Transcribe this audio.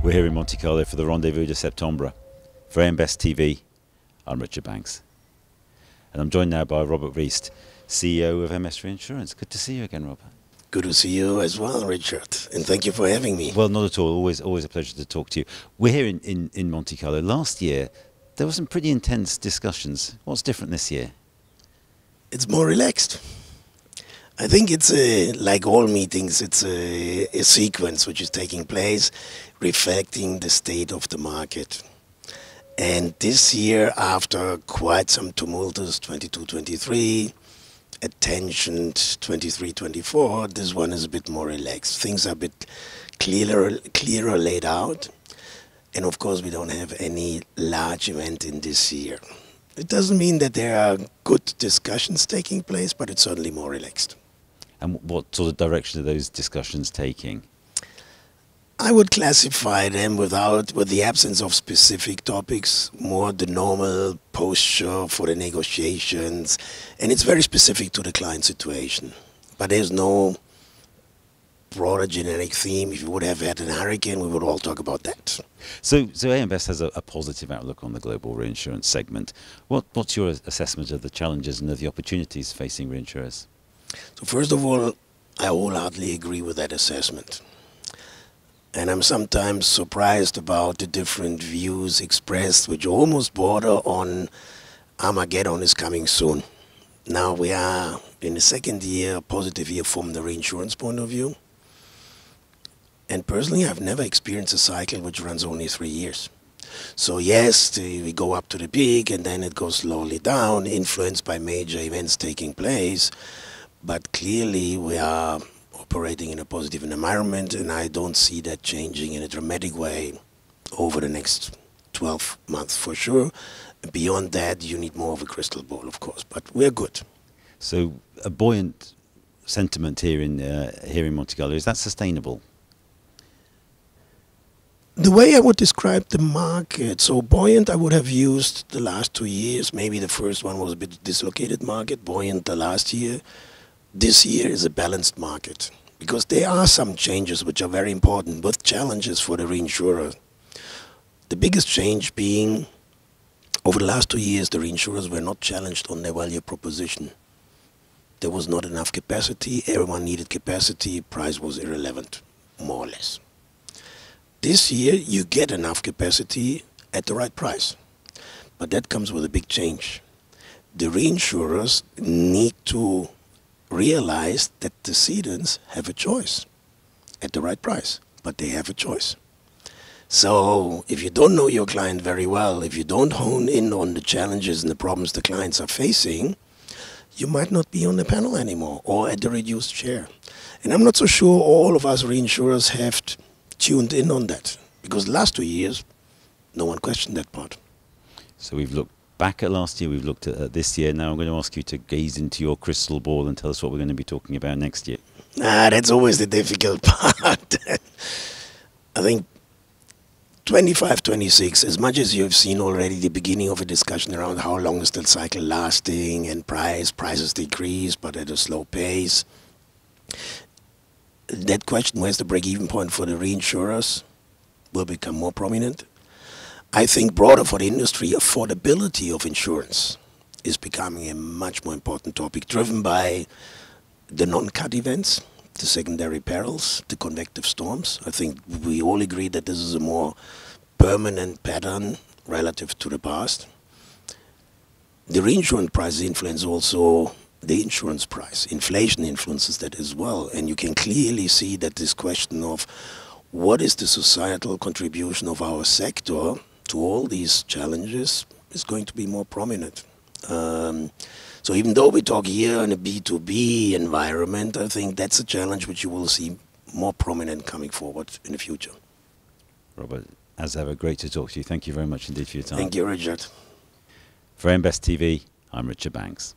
We're here in Monte Carlo for the Rendezvous de Septembre. For AMBest TV, I'm Richard Banks. And I'm joined now by Robert Wiest, CEO of MS Reinsurance. Good to see you again, Robert. Good to see you as well, Richard. And thank you for having me. Well, not at all. Always a pleasure to talk to you. We're here in Monte Carlo. Last year, there were some pretty intense discussions. What's different this year? It's more relaxed. I think it's like all meetings, it's a sequence which is taking place, reflecting the state of the market. And this year, after quite some tumultuous 22-23, attentioned 23-24, this one is a bit more relaxed. Things are a bit clearer laid out. And of course, we don't have any large event in this year. It doesn't mean that there are good discussions taking place, but it's certainly more relaxed. And what sort of direction are those discussions taking? I would classify them with the absence of specific topics, more the normal posture for the negotiations, and it's very specific to the client situation. But there's no broader generic theme. If you would have had an hurricane, we would all talk about that. So AMBest has a positive outlook on the global reinsurance segment. What's your assessment of the challenges and of the opportunities facing reinsurers? So first of all, I wholeheartedly agree with that assessment. And I'm sometimes surprised about the different views expressed, which almost border on Armageddon is coming soon. Now we are in the second year, positive year from the reinsurance point of view. And personally, I've never experienced a cycle which runs only 3 years. So yes, we go up to the peak and then it goes slowly down, influenced by major events taking place. But clearly we are operating in a positive environment, and I don't see that changing in a dramatic way over the next 12 months for sure. Beyond that, you need more of a crystal ball, of course, but we're good. So a buoyant sentiment here in Monte Carlo, is that sustainable? The way I would describe the market, so buoyant I would have used the last 2 years. Maybe the first one was a bit dislocated market, buoyant the last year. This year is a balanced market because there are some changes which are very important, both challenges for the reinsurer. The biggest change being over the last 2 years, the reinsurers were not challenged on their value proposition. There was not enough capacity. Everyone needed capacity. Price was irrelevant, more or less. This year, you get enough capacity at the right price. But that comes with a big change. The reinsurers need to realize that the cedants have a choice at the right price, but they have a choice. So if you don't know your client very well, if you don't hone in on the challenges and the problems the clients are facing, you might not be on the panel anymore or at the reduced share. And I'm not so sure all of us reinsurers have tuned in on that, because the last 2 years, no one questioned that part. So we've looked back at last year, we've looked at this year. Now I'm going to ask you to gaze into your crystal ball and tell us what we're going to be talking about next year. That's always the difficult part. I think 25-26, as much as you've seen already the beginning of a discussion around how long is the cycle lasting and prices decrease but at a slow pace. That question, where's the break-even point for the reinsurers, will become more prominent. I think broader for the industry, affordability of insurance is becoming a much more important topic, driven by the non-cat events, the secondary perils, the convective storms. I think we all agree that this is a more permanent pattern relative to the past. The reinsurance price influence also the insurance price. Inflation influences that as well, and you can clearly see that this question of what is the societal contribution of our sector to all these challenges is going to be more prominent. So even though we talk here in a B2B environment, I think that's a challenge which you will see more prominent coming forward in the future. Robert, as ever, great to talk to you. Thank you very much indeed for your time. Thank you, Richard. For AMBest TV, I'm Richard Banks.